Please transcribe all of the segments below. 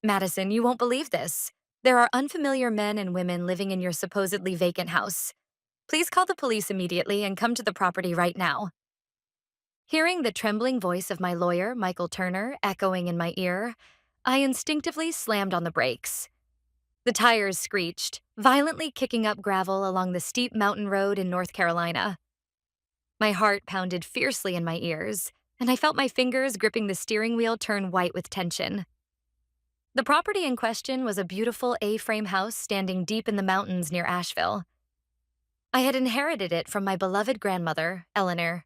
Madison, you won't believe this. There are unfamiliar men and women living in your supposedly vacant house. Please call the police immediately and come to the property right now. Hearing the trembling voice of my lawyer, Michael Turner, echoing in my ear, I instinctively slammed on the brakes. The tires screeched, violently kicking up gravel along the steep mountain road in North Carolina. My heart pounded fiercely in my ears, and I felt my fingers gripping the steering wheel turn white with tension. The property in question was a beautiful A-frame house standing deep in the mountains near Asheville. I had inherited it from my beloved grandmother, Eleanor.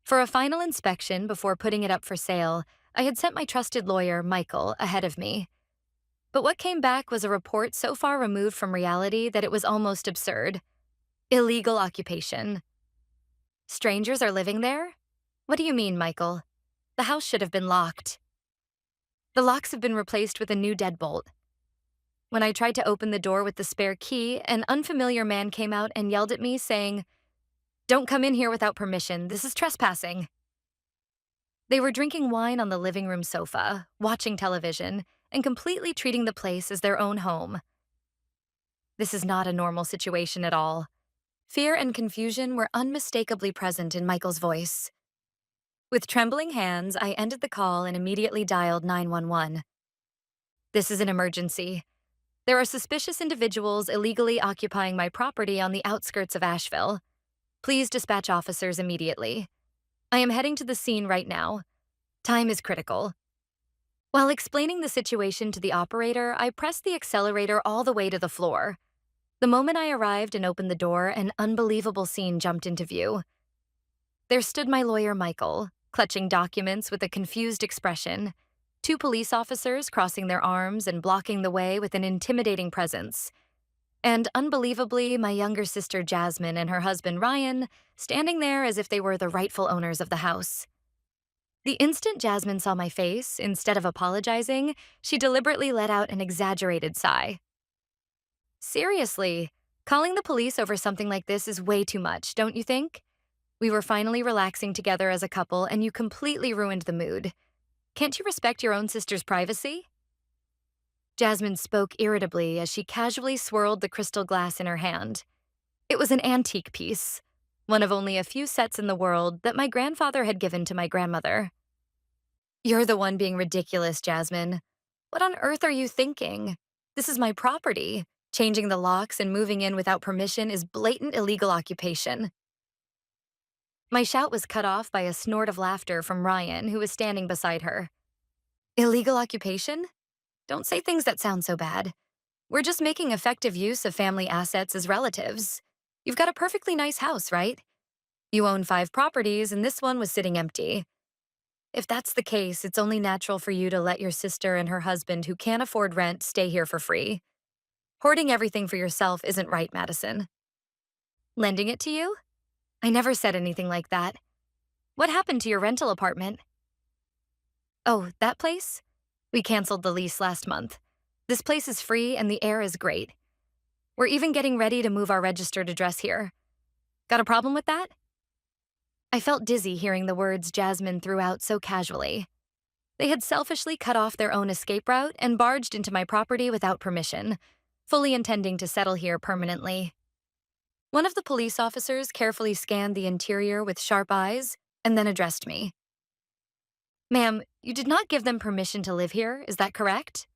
For a final inspection before putting it up for sale, I had sent my trusted lawyer, Michael, ahead of me. But what came back was a report so far removed from reality that it was almost absurd. Illegal occupation. Strangers are living there? What do you mean, Michael? The house should have been locked. The locks have been replaced with a new deadbolt. When I tried to open the door with the spare key, an unfamiliar man came out and yelled at me, saying, "Don't come in here without permission. This is trespassing." They were drinking wine on the living room sofa, watching television, and completely treating the place as their own home. This is not a normal situation at all. Fear and confusion were unmistakably present in Michael's voice. With trembling hands, I ended the call and immediately dialed 911. "This is an emergency. There are suspicious individuals illegally occupying my property on the outskirts of Asheville. Please dispatch officers immediately. I am heading to the scene right now. Time is critical." While explaining the situation to the operator, I pressed the accelerator all the way to the floor. The moment I arrived and opened the door, an unbelievable scene jumped into view. There stood my lawyer, Michael, clutching documents with a confused expression, two police officers crossing their arms and blocking the way with an intimidating presence, and unbelievably, my younger sister Jasmine and her husband Ryan standing there as if they were the rightful owners of the house. The instant Jasmine saw my face, instead of apologizing, she deliberately let out an exaggerated sigh. "Seriously, calling the police over something like this is way too much, don't you think? We were finally relaxing together as a couple, and you completely ruined the mood. Can't you respect your own sister's privacy?" Jasmine spoke irritably as she casually swirled the crystal glass in her hand. It was an antique piece, one of only a few sets in the world that my grandfather had given to my grandmother. "You're the one being ridiculous, Jasmine. What on earth are you thinking? This is my property. Changing the locks and moving in without permission is blatant illegal occupation." My shout was cut off by a snort of laughter from Ryan, who was standing beside her. "Illegal occupation? Don't say things that sound so bad. We're just making effective use of family assets as relatives. You've got a perfectly nice house, right? You own 5 properties, and this one was sitting empty. If that's the case, it's only natural for you to let your sister and her husband, who can't afford rent, stay here for free. Hoarding everything for yourself isn't right, Madison." "Lending it to you? I never said anything like that. What happened to your rental apartment?" "Oh, that place? We canceled the lease last month. This place is free and the air is great. We're even getting ready to move our registered address here. Got a problem with that?" I felt dizzy hearing the words Jasmine threw out so casually. They had selfishly cut off their own escape route and barged into my property without permission, fully intending to settle here permanently. One of the police officers carefully scanned the interior with sharp eyes and then addressed me. "Ma'am, you did not give them permission to live here, is that correct?"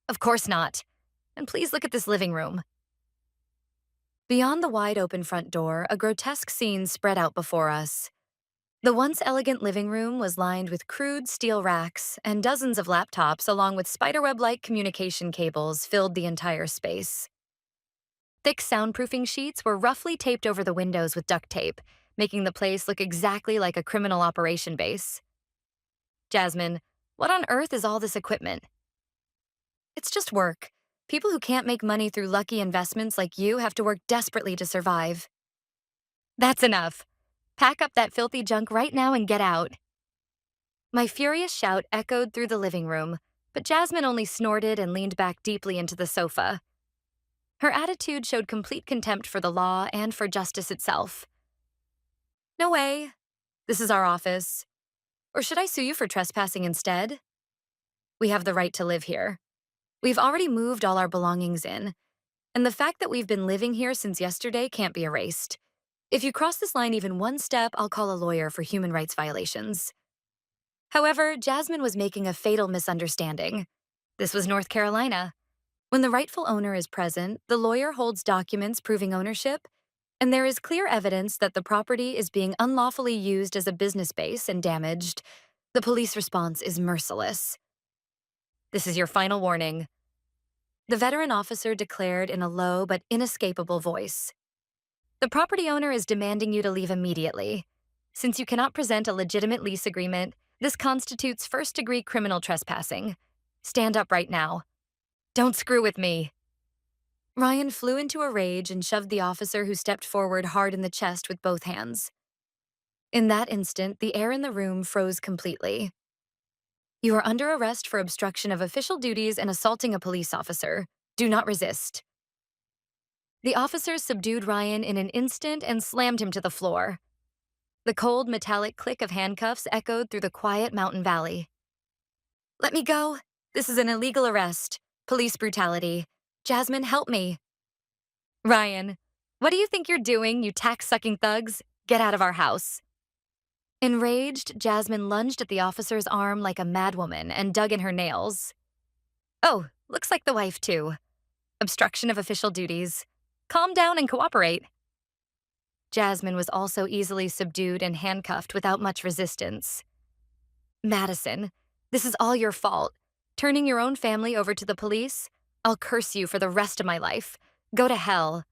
"Of course not. And please look at this living room." Beyond the wide-open front door, a grotesque scene spread out before us. The once elegant living room was lined with crude steel racks, and dozens of laptops along with spiderweb-like communication cables filled the entire space. Thick soundproofing sheets were roughly taped over the windows with duct tape, making the place look exactly like a criminal operation base. "Jasmine, what on earth is all this equipment?" "It's just work. People who can't make money through lucky investments like you have to work desperately to survive." "That's enough. Pack up that filthy junk right now and get out." My furious shout echoed through the living room, but Jasmine only snorted and leaned back deeply into the sofa. Her attitude showed complete contempt for the law and for justice itself. "No way. This is our office. Or should I sue you for trespassing instead?" We have the right to live here. We've already moved all our belongings in, and the fact that we've been living here since yesterday can't be erased. If you cross this line even one step, I'll call a lawyer for human rights violations. However, Jasmine was making a fatal misunderstanding. This was North Carolina. When the rightful owner is present, the lawyer holds documents proving ownership, and there is clear evidence that the property is being unlawfully used as a business base and damaged. The police response is merciless. This is your final warning, the veteran officer declared in a low but inescapable voice. The property owner is demanding you to leave immediately. Since you cannot present a legitimate lease agreement, this constitutes first-degree criminal trespassing. Stand up right now. Don't screw with me. Ryan flew into a rage and shoved the officer who stepped forward hard in the chest with both hands. In that instant, the air in the room froze completely. You are under arrest for obstruction of official duties and assaulting a police officer. Do not resist. The officer subdued Ryan in an instant and slammed him to the floor. The cold, metallic click of handcuffs echoed through the quiet mountain valley. Let me go. This is an illegal arrest. Police brutality. Jasmine, help me. Ryan, what do you think you're doing, you tax-sucking thugs? Get out of our house. Enraged, Jasmine lunged at the officer's arm like a madwoman and dug in her nails. Oh, looks like the wife, too. Obstruction of official duties. Calm down and cooperate. Jasmine was also easily subdued and handcuffed without much resistance. Madison, this is all your fault. Turning your own family over to the police? I'll curse you for the rest of my life. Go to hell.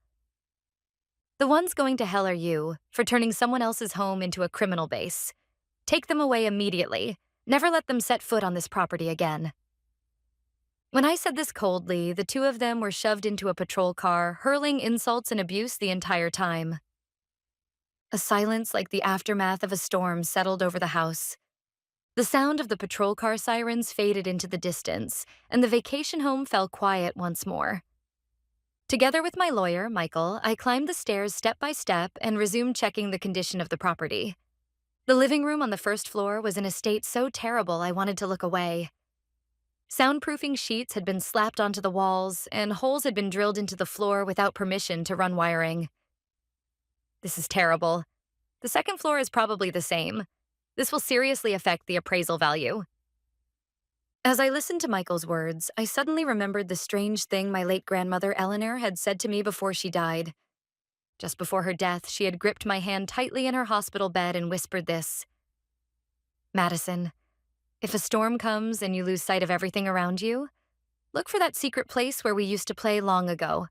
The ones going to hell are you, for turning someone else's home into a criminal base. Take them away immediately. Never let them set foot on this property again. When I said this coldly, the two of them were shoved into a patrol car, hurling insults and abuse the entire time. A silence like the aftermath of a storm settled over the house. The sound of the patrol car sirens faded into the distance, and the vacation home fell quiet once more. Together with my lawyer, Michael, I climbed the stairs step by step and resumed checking the condition of the property. The living room on the first floor was in a state so terrible I wanted to look away. Soundproofing sheets had been slapped onto the walls, and holes had been drilled into the floor without permission to run wiring. This is terrible. The second floor is probably the same. This will seriously affect the appraisal value. As I listened to Michael's words, I suddenly remembered the strange thing my late grandmother Eleanor had said to me before she died. Just before her death, she had gripped my hand tightly in her hospital bed and whispered this. Madison, if a storm comes and you lose sight of everything around you, look for that secret place where we used to play long ago.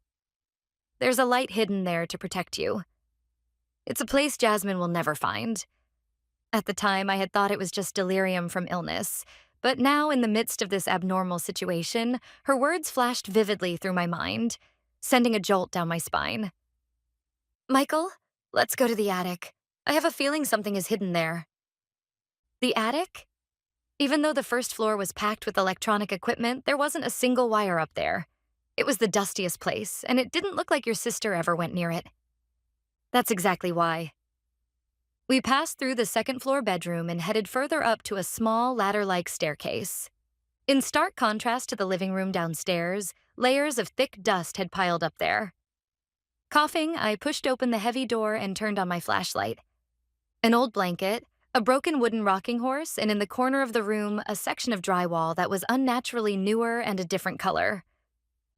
There's a light hidden there to protect you. It's a place Jasmine will never find. At the time, I had thought it was just delirium from illness, but now, in the midst of this abnormal situation, her words flashed vividly through my mind, sending a jolt down my spine. Michael, let's go to the attic. I have a feeling something is hidden there. The attic? Even though the first floor was packed with electronic equipment, there wasn't a single wire up there. It was the dustiest place, and it didn't look like your sister ever went near it. That's exactly why. We passed through the second-floor bedroom and headed further up to a small ladder-like staircase. In stark contrast to the living room downstairs, layers of thick dust had piled up there. Coughing, I pushed open the heavy door and turned on my flashlight. An old blanket, a broken wooden rocking horse, and in the corner of the room, a section of drywall that was unnaturally newer and a different color.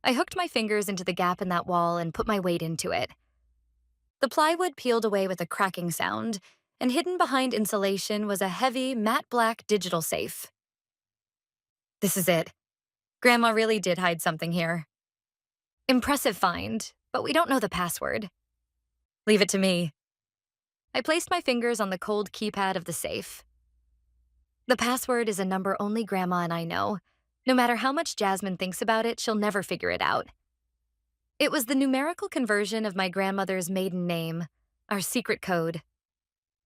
I hooked my fingers into the gap in that wall and put my weight into it. The plywood peeled away with a cracking sound, and hidden behind insulation was a heavy, matte black digital safe. This is it. Grandma really did hide something here. Impressive find, but we don't know the password. Leave it to me. I placed my fingers on the cold keypad of the safe. The password is a number only Grandma and I know. No matter how much Jasmine thinks about it, she'll never figure it out. It was the numerical conversion of my grandmother's maiden name, our secret code.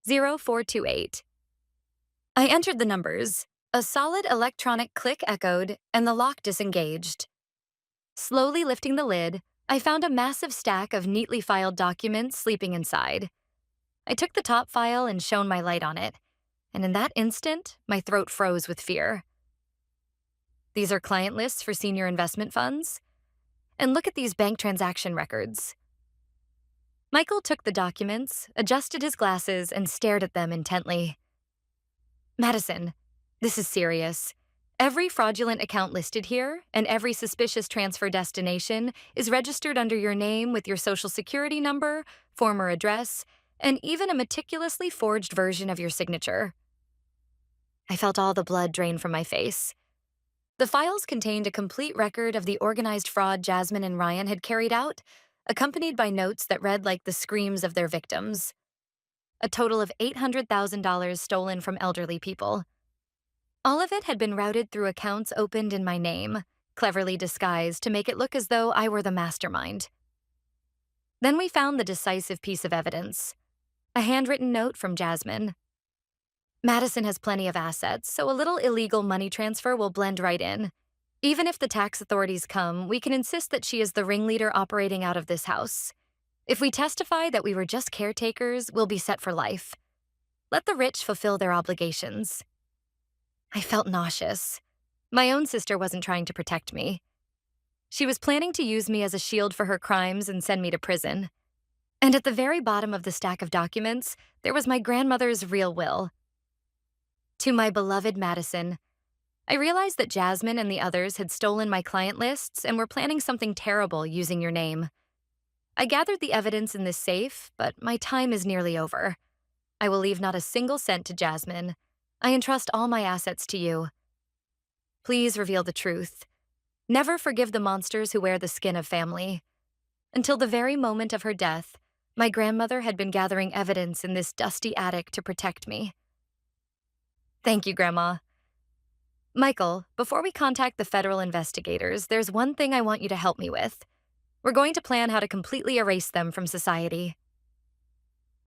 0428. I entered the numbers. A solid electronic click echoed, and the lock disengaged. Slowly lifting the lid, I found a massive stack of neatly filed documents sleeping inside. I took the top file and shone my light on it, and in that instant, my throat froze with fear. These are client lists for senior investment funds. And look at these bank transaction records. Michael took the documents, adjusted his glasses, and stared at them intently. Madison, this is serious. Every fraudulent account listed here and every suspicious transfer destination is registered under your name with your social security number, former address, and even a meticulously forged version of your signature. I felt all the blood drain from my face. The files contained a complete record of the organized fraud Jasmine and Ryan had carried out, accompanied by notes that read like the screams of their victims. A total of $800,000 stolen from elderly people. All of it had been routed through accounts opened in my name, cleverly disguised to make it look as though I were the mastermind. Then we found the decisive piece of evidence, a handwritten note from Jasmine. Madison has plenty of assets, so a little illegal money transfer will blend right in. Even if the tax authorities come, we can insist that she is the ringleader operating out of this house. If we testify that we were just caretakers, we'll be set for life. Let the rich fulfill their obligations. I felt nauseous. My own sister wasn't trying to protect me. She was planning to use me as a shield for her crimes and send me to prison. And at the very bottom of the stack of documents, there was my grandmother's real will. To my beloved Madison, I realized that Jasmine and the others had stolen my client lists and were planning something terrible using your name. I gathered the evidence in this safe, but my time is nearly over. I will leave not a single cent to Jasmine. I entrust all my assets to you. Please reveal the truth. Never forgive the monsters who wear the skin of family. Until the very moment of her death, my grandmother had been gathering evidence in this dusty attic to protect me. Thank you, Grandma. Michael, before we contact the federal investigators, there's one thing I want you to help me with. We're going to plan how to completely erase them from society.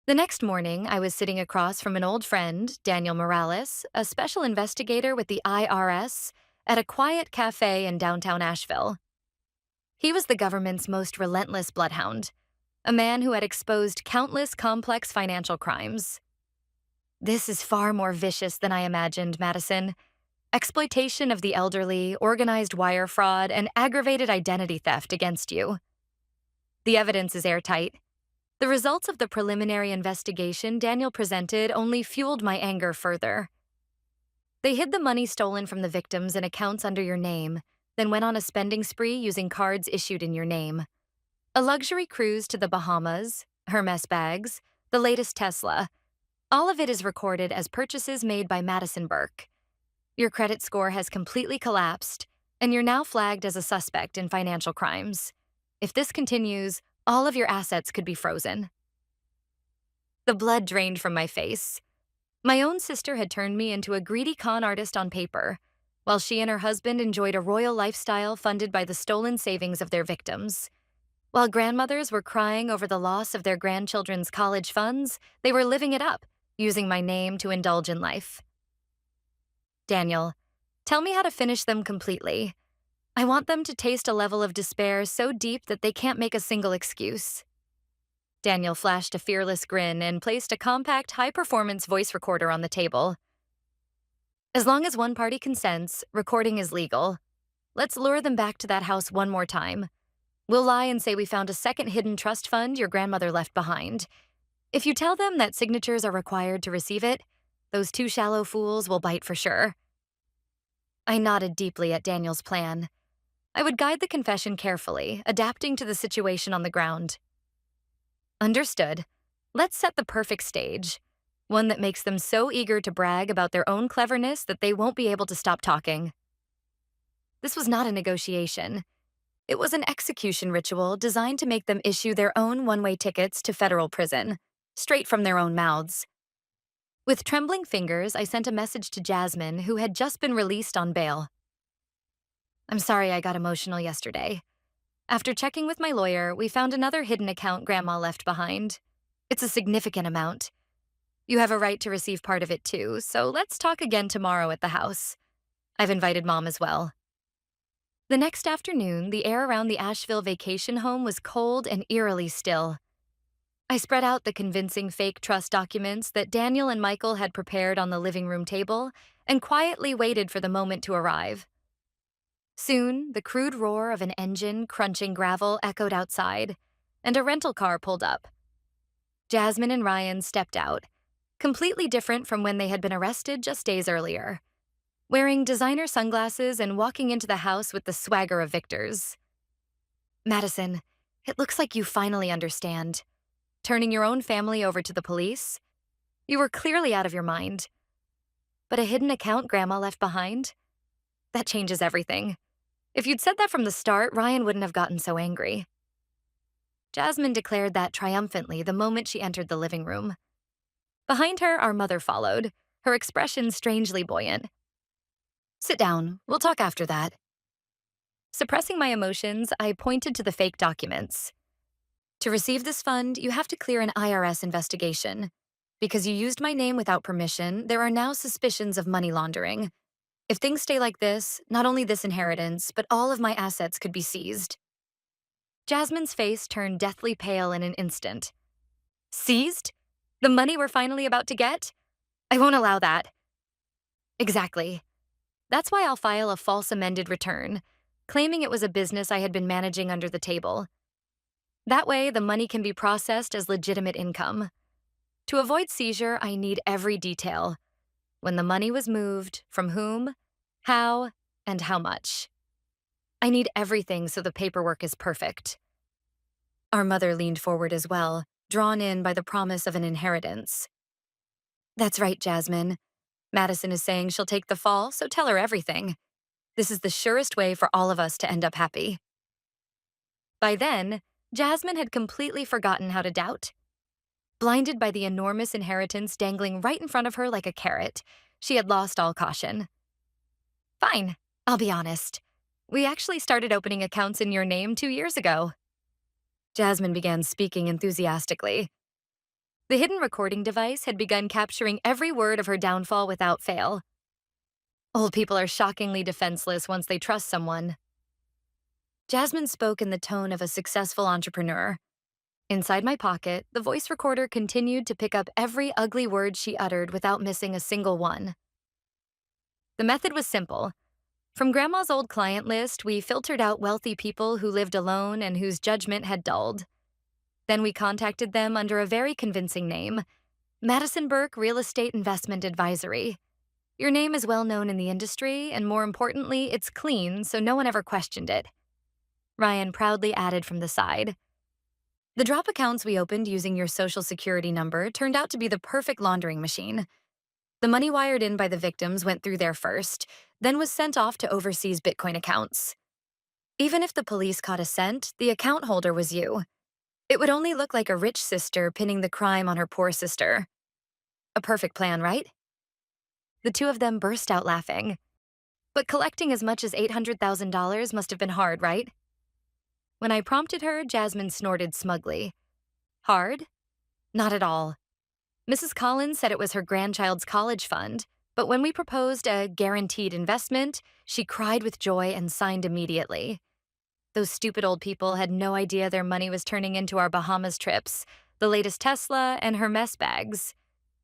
The next morning, I was sitting across from an old friend, Daniel Morales, a special investigator with the IRS, at a quiet cafe in downtown Asheville. He was the government's most relentless bloodhound, a man who had exposed countless complex financial crimes. This is far more vicious than I imagined, Madison. Exploitation of the elderly, organized wire fraud, and aggravated identity theft against you. The evidence is airtight. The results of the preliminary investigation Daniel presented only fueled my anger further. They hid the money stolen from the victims in accounts under your name, then went on a spending spree using cards issued in your name. A luxury cruise to the Bahamas, Hermes bags, the latest Tesla. All of it is recorded as purchases made by Madison Burke. Your credit score has completely collapsed, and you're now flagged as a suspect in financial crimes. If this continues, all of your assets could be frozen. The blood drained from my face. My own sister had turned me into a greedy con artist on paper, while she and her husband enjoyed a royal lifestyle funded by the stolen savings of their victims. While grandmothers were crying over the loss of their grandchildren's college funds, they were living it up, using my name to indulge in life. Daniel, tell me how to finish them completely. I want them to taste a level of despair so deep that they can't make a single excuse. Daniel flashed a fearless grin and placed a compact, high-performance voice recorder on the table. As long as one party consents, recording is legal. Let's lure them back to that house one more time. We'll lie and say we found a second hidden trust fund your grandmother left behind. If you tell them that signatures are required to receive it, those two shallow fools will bite for sure. I nodded deeply at Daniel's plan. I would guide the confession carefully, adapting to the situation on the ground. Understood. Let's set the perfect stage. One that makes them so eager to brag about their own cleverness that they won't be able to stop talking. This was not a negotiation. It was an execution ritual designed to make them issue their own one-way tickets to federal prison, straight from their own mouths. With trembling fingers, I sent a message to Jasmine, who had just been released on bail. I'm sorry I got emotional yesterday. After checking with my lawyer, we found another hidden account Grandma left behind. It's a significant amount. You have a right to receive part of it too, so let's talk again tomorrow at the house. I've invited Mom as well. The next afternoon, the air around the Asheville vacation home was cold and eerily still. I spread out the convincing fake trust documents that Daniel and Michael had prepared on the living room table and quietly waited for the moment to arrive. Soon, the crude roar of an engine crunching gravel echoed outside, and a rental car pulled up. Jasmine and Ryan stepped out, completely different from when they had been arrested just days earlier, wearing designer sunglasses and walking into the house with the swagger of victors. Madison, it looks like you finally understand. Turning your own family over to the police? You were clearly out of your mind. But a hidden account Grandma left behind? That changes everything. If you'd said that from the start, Ryan wouldn't have gotten so angry. Jasmine declared that triumphantly the moment she entered the living room. Behind her, our mother followed, her expression strangely buoyant. Sit down. We'll talk after that. Suppressing my emotions, I pointed to the fake documents. To receive this fund, you have to clear an IRS investigation. Because you used my name without permission, there are now suspicions of money laundering. If things stay like this, not only this inheritance, but all of my assets could be seized. Jasmine's face turned deathly pale in an instant. Seized? The money we're finally about to get? I won't allow that. Exactly. That's why I'll file a false amended return, claiming it was a business I had been managing under the table. That way, the money can be processed as legitimate income. To avoid seizure, I need every detail. When the money was moved, from whom, how, and how much. I need everything so the paperwork is perfect. Our mother leaned forward as well, drawn in by the promise of an inheritance. That's right, Jasmine. Madison is saying she'll take the fall, so tell her everything. This is the surest way for all of us to end up happy. By then, Jasmine had completely forgotten how to doubt. Blinded by the enormous inheritance dangling right in front of her like a carrot, she had lost all caution. Fine, I'll be honest. We actually started opening accounts in your name 2 years ago. Jasmine began speaking enthusiastically. The hidden recording device had begun capturing every word of her downfall without fail. Old people are shockingly defenseless once they trust someone. Jasmine spoke in the tone of a successful entrepreneur. Inside my pocket, the voice recorder continued to pick up every ugly word she uttered without missing a single one. The method was simple. From Grandma's old client list, we filtered out wealthy people who lived alone and whose judgment had dulled. Then we contacted them under a very convincing name, Madison Burke Real Estate Investment Advisory. Your name is well known in the industry, and more importantly, it's clean, so no one ever questioned it. Ryan proudly added from the side. The drop accounts we opened using your social security number turned out to be the perfect laundering machine. The money wired in by the victims went through there first, then was sent off to overseas Bitcoin accounts. Even if the police caught a cent, the account holder was you. It would only look like a rich sister pinning the crime on her poor sister. A perfect plan, right? The two of them burst out laughing. But collecting as much as $800,000 must have been hard, right? When I prompted her, Jasmine snorted smugly. Hard? Not at all. Mrs. Collins said it was her grandchild's college fund, but when we proposed a guaranteed investment, she cried with joy and signed immediately. Those stupid old people had no idea their money was turning into our Bahamas trips, the latest Tesla, and Hermes bags.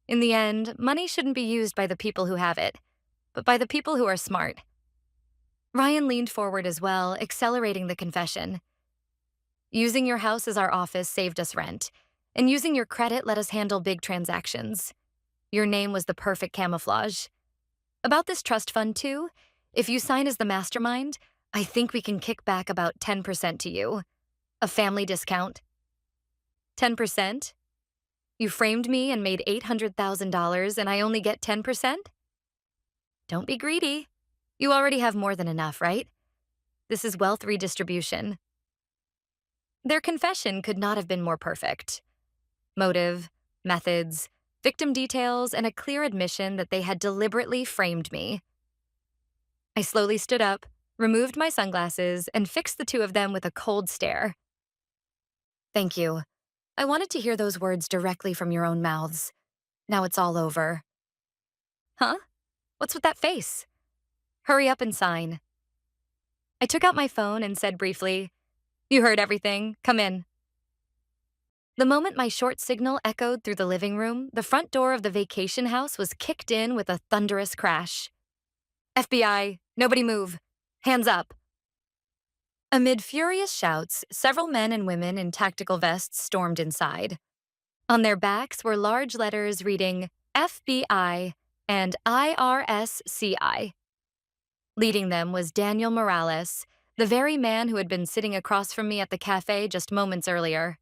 In the end, money shouldn't be used by the people who have it, but by the people who are smart. Ryan leaned forward as well, accelerating the confession. Using your house as our office saved us rent, and using your credit let us handle big transactions. Your name was the perfect camouflage. About this trust fund, too, if you sign as the mastermind, I think we can kick back about 10% to you. A family discount. 10%? You framed me and made $800,000 and I only get 10%? Don't be greedy. You already have more than enough, right? This is wealth redistribution. Their confession could not have been more perfect. Motive, methods, victim details, and a clear admission that they had deliberately framed me. I slowly stood up, removed my sunglasses, and fixed the two of them with a cold stare. Thank you. I wanted to hear those words directly from your own mouths. Now it's all over. Huh? What's with that face? Hurry up and sign. I took out my phone and said briefly, You heard everything. Come in. The moment my short signal echoed through the living room, the front door of the vacation house was kicked in with a thunderous crash. FBI, nobody move. Hands up. Amid furious shouts, several men and women in tactical vests stormed inside. On their backs were large letters reading FBI and IRSCI. Leading them was Daniel Morales, the very man who had been sitting across from me at the cafe just moments earlier.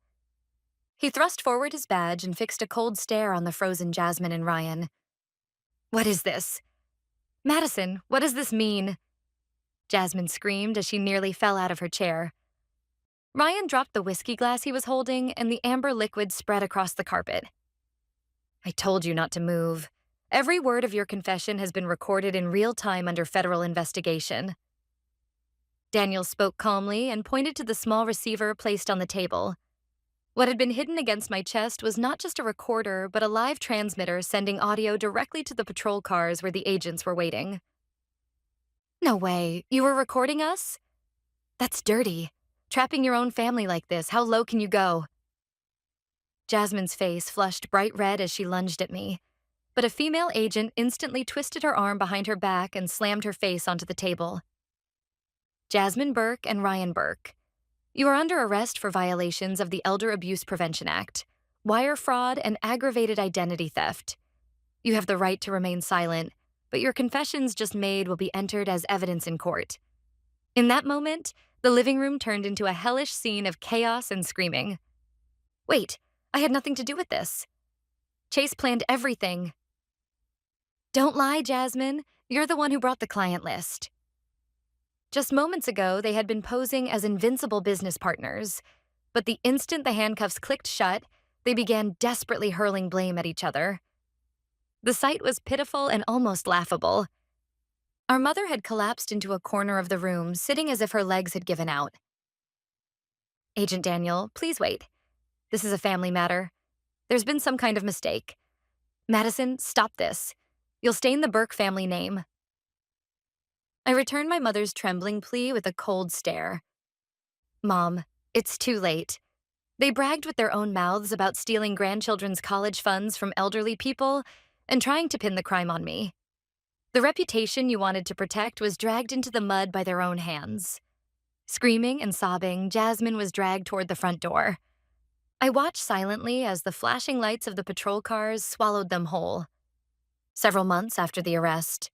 He thrust forward his badge and fixed a cold stare on the frozen Jasmine and Ryan. What is this? Madison, what does this mean? Jasmine screamed as she nearly fell out of her chair. Ryan dropped the whiskey glass he was holding, and the amber liquid spread across the carpet. I told you not to move. Every word of your confession has been recorded in real time under federal investigation. Daniel spoke calmly and pointed to the small receiver placed on the table. What had been hidden against my chest was not just a recorder, but a live transmitter sending audio directly to the patrol cars where the agents were waiting. No way, you were recording us? That's dirty. Trapping your own family like this, how low can you go? Jasmine's face flushed bright red as she lunged at me, but a female agent instantly twisted her arm behind her back and slammed her face onto the table. Jasmine Burke and Ryan Burke, you are under arrest for violations of the Elder Abuse Prevention Act, wire fraud, and aggravated identity theft. You have the right to remain silent, but your confessions just made will be entered as evidence in court. In that moment, the living room turned into a hellish scene of chaos and screaming. Wait, I had nothing to do with this. Chase planned everything. Don't lie, Jasmine. You're the one who brought the client list. Just moments ago, they had been posing as invincible business partners, but the instant the handcuffs clicked shut, they began desperately hurling blame at each other. The sight was pitiful and almost laughable. Our mother had collapsed into a corner of the room, sitting as if her legs had given out. Agent Daniel, please wait. This is a family matter. There's been some kind of mistake. Madison, stop this. You'll stain the Burke family name. I returned my mother's trembling plea with a cold stare. Mom, it's too late. They bragged with their own mouths about stealing grandchildren's college funds from elderly people and trying to pin the crime on me. The reputation you wanted to protect was dragged into the mud by their own hands. Screaming and sobbing, Jasmine was dragged toward the front door. I watched silently as the flashing lights of the patrol cars swallowed them whole. Several months after the arrest,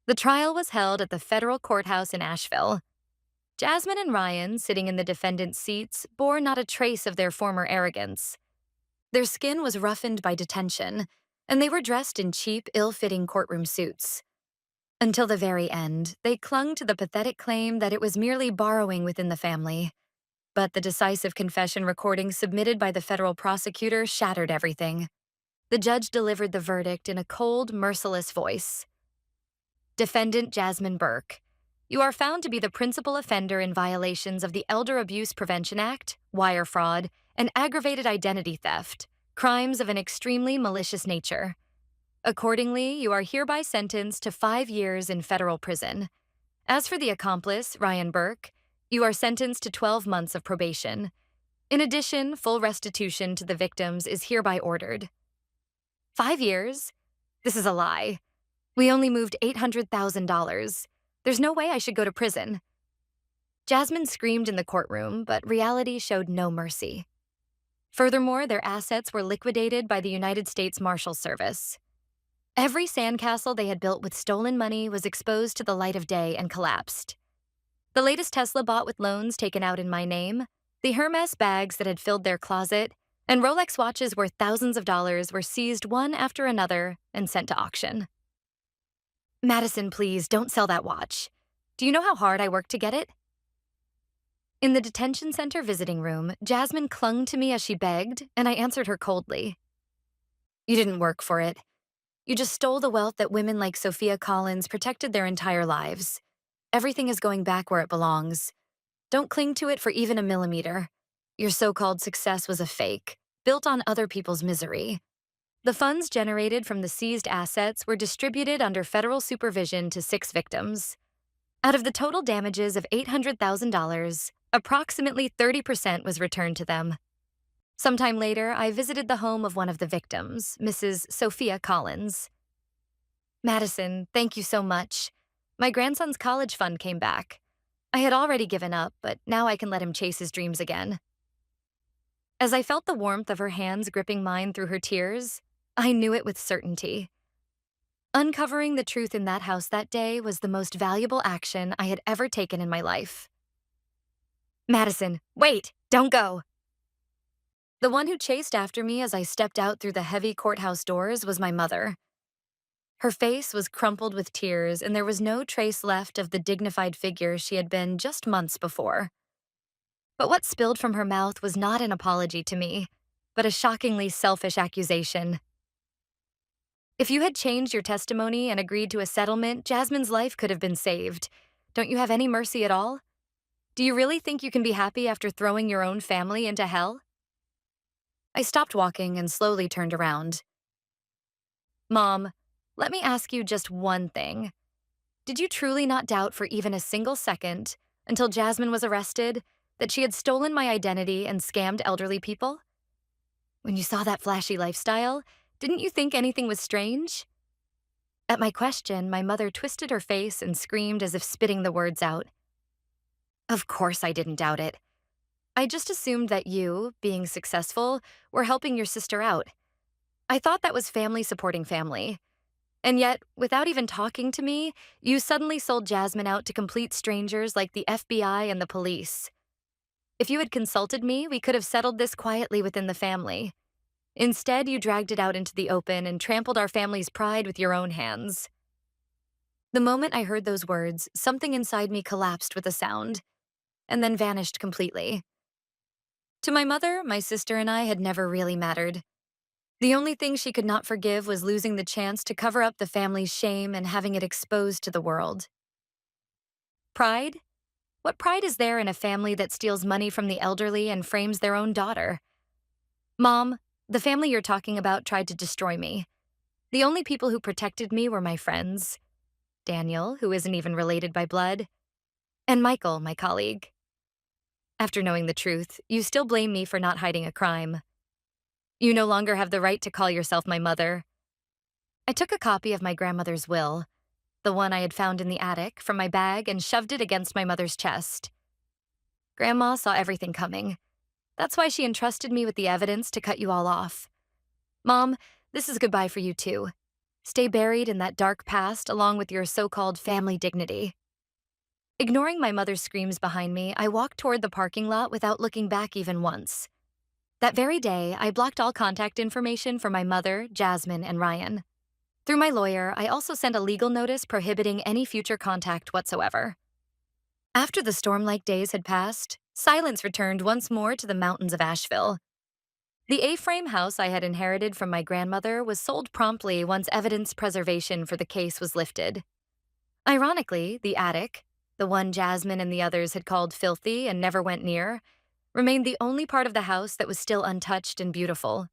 the trial was held at the federal courthouse in Asheville. Jasmine and Ryan, sitting in the defendant's seats, bore not a trace of their former arrogance. Their skin was roughened by detention, and they were dressed in cheap, ill-fitting courtroom suits. Until the very end, they clung to the pathetic claim that it was merely borrowing within the family. But the decisive confession recording submitted by the federal prosecutor shattered everything. The judge delivered the verdict in a cold, merciless voice. Defendant Jasmine Burke, you are found to be the principal offender in violations of the Elder Abuse Prevention Act, wire fraud, and aggravated identity theft, crimes of an extremely malicious nature. Accordingly, you are hereby sentenced to 5 years in federal prison. As for the accomplice, Ryan Burke, you are sentenced to 12 months of probation. In addition, full restitution to the victims is hereby ordered. 5 years? This is a lie. We only moved $800,000. There's no way I should go to prison. Jasmine screamed in the courtroom, but reality showed no mercy. Furthermore, their assets were liquidated by the United States Marshals Service. Every sandcastle they had built with stolen money was exposed to the light of day and collapsed. The latest Tesla bought with loans taken out in my name, the Hermes bags that had filled their closet, and Rolex watches worth thousands of dollars were seized one after another and sent to auction. Madison, please, don't sell that watch. Do you know how hard I worked to get it? In the detention center visiting room, Jasmine clung to me as she begged, and I answered her coldly. You didn't work for it. You just stole the wealth that women like Sophia Collins protected their entire lives. Everything is going back where it belongs. Don't cling to it for even a millimeter. Your so-called success was a fake, built on other people's misery. The funds generated from the seized assets were distributed under federal supervision to 6 victims. Out of the total damages of $800,000, approximately 30% was returned to them. Sometime later, I visited the home of one of the victims, Mrs. Sophia Collins. Madison, thank you so much. My grandson's college fund came back. I had already given up, but now I can let him chase his dreams again. As I felt the warmth of her hands gripping mine through her tears, I knew it with certainty. Uncovering the truth in that house that day was the most valuable action I had ever taken in my life. Madison, wait! Don't go! The one who chased after me as I stepped out through the heavy courthouse doors was my mother. Her face was crumpled with tears, and there was no trace left of the dignified figure she had been just months before. But what spilled from her mouth was not an apology to me, but a shockingly selfish accusation. If you had changed your testimony and agreed to a settlement, Jasmine's life could have been saved. Don't you have any mercy at all? Do you really think you can be happy after throwing your own family into hell? I stopped walking and slowly turned around. Mom, let me ask you just one thing. Did you truly not doubt for even a single second, until Jasmine was arrested, that she had stolen my identity and scammed elderly people? When you saw that flashy lifestyle, didn't you think anything was strange? At my question, my mother twisted her face and screamed as if spitting the words out. Of course I didn't doubt it. I just assumed that you, being successful, were helping your sister out. I thought that was family supporting family. And yet, without even talking to me, you suddenly sold Jasmine out to complete strangers like the FBI and the police. If you had consulted me, we could have settled this quietly within the family. Instead, you dragged it out into the open and trampled our family's pride with your own hands. The moment I heard those words, something inside me collapsed with a sound, and then vanished completely. To my mother, my sister and I had never really mattered. The only thing she could not forgive was losing the chance to cover up the family's shame and having it exposed to the world. Pride? What pride is there in a family that steals money from the elderly and frames their own daughter? Mom, the family you're talking about tried to destroy me. The only people who protected me were my friends. Daniel, who isn't even related by blood, and Michael, my colleague. After knowing the truth, you still blame me for not hiding a crime. You no longer have the right to call yourself my mother. I took a copy of my grandmother's will, the one I had found in the attic, from my bag and shoved it against my mother's chest. Grandma saw everything coming. That's why she entrusted me with the evidence to cut you all off. Mom, this is goodbye for you too. Stay buried in that dark past along with your so-called family dignity. Ignoring my mother's screams behind me, I walked toward the parking lot without looking back even once. That very day, I blocked all contact information for my mother, Jasmine, and Ryan. Through my lawyer, I also sent a legal notice prohibiting any future contact whatsoever. After the storm-like days had passed, silence returned once more to the mountains of Asheville. The A-frame house I had inherited from my grandmother was sold promptly once evidence preservation for the case was lifted. Ironically, the attic, the one Jasmine and the others had called filthy and never went near, remained the only part of the house that was still untouched and beautiful.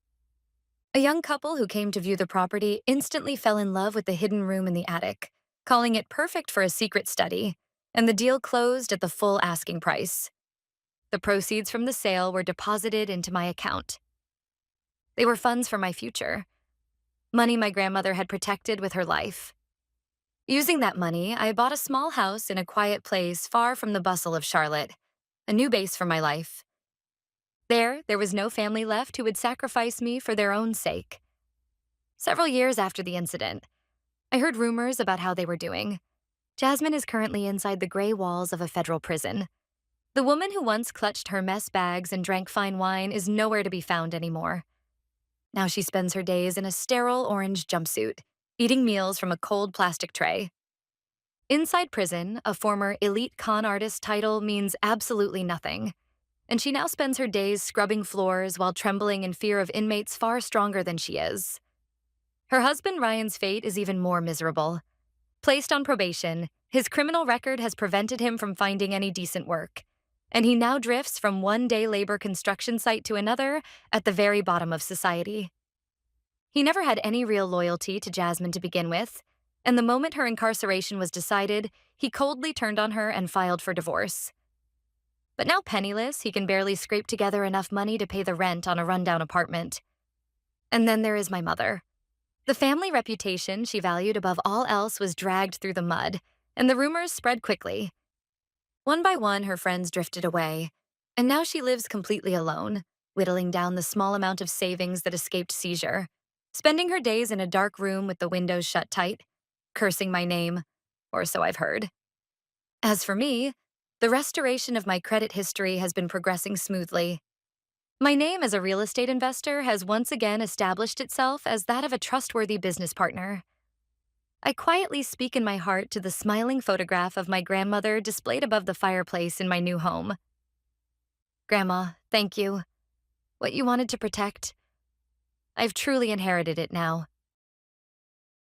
A young couple who came to view the property instantly fell in love with the hidden room in the attic, calling it perfect for a secret study, and the deal closed at the full asking price. The proceeds from the sale were deposited into my account. They were funds for my future, money my grandmother had protected with her life. Using that money, I bought a small house in a quiet place far from the bustle of Charlotte, a new base for my life. There was no family left who would sacrifice me for their own sake. Several years after the incident, I heard rumors about how they were doing. Jasmine is currently inside the gray walls of a federal prison. The woman who once clutched her mess bags and drank fine wine is nowhere to be found anymore. Now she spends her days in a sterile orange jumpsuit, eating meals from a cold plastic tray. Inside prison, a former elite con artist title means absolutely nothing, and she now spends her days scrubbing floors while trembling in fear of inmates far stronger than she is. Her husband Ryan's fate is even more miserable. Placed on probation, his criminal record has prevented him from finding any decent work, and he now drifts from one day labor construction site to another at the very bottom of society. He never had any real loyalty to Jasmine to begin with, and the moment her incarceration was decided, he coldly turned on her and filed for divorce. But now penniless, he can barely scrape together enough money to pay the rent on a rundown apartment. And then there is my mother. The family reputation she valued above all else was dragged through the mud, and the rumors spread quickly. One by one, her friends drifted away, and now she lives completely alone, whittling down the small amount of savings that escaped seizure, spending her days in a dark room with the windows shut tight, cursing my name, or so I've heard. As for me, the restoration of my credit history has been progressing smoothly. My name as a real estate investor has once again established itself as that of a trustworthy business partner. I quietly speak in my heart to the smiling photograph of my grandmother displayed above the fireplace in my new home. Grandma, thank you. What you wanted to protect, I've truly inherited it now.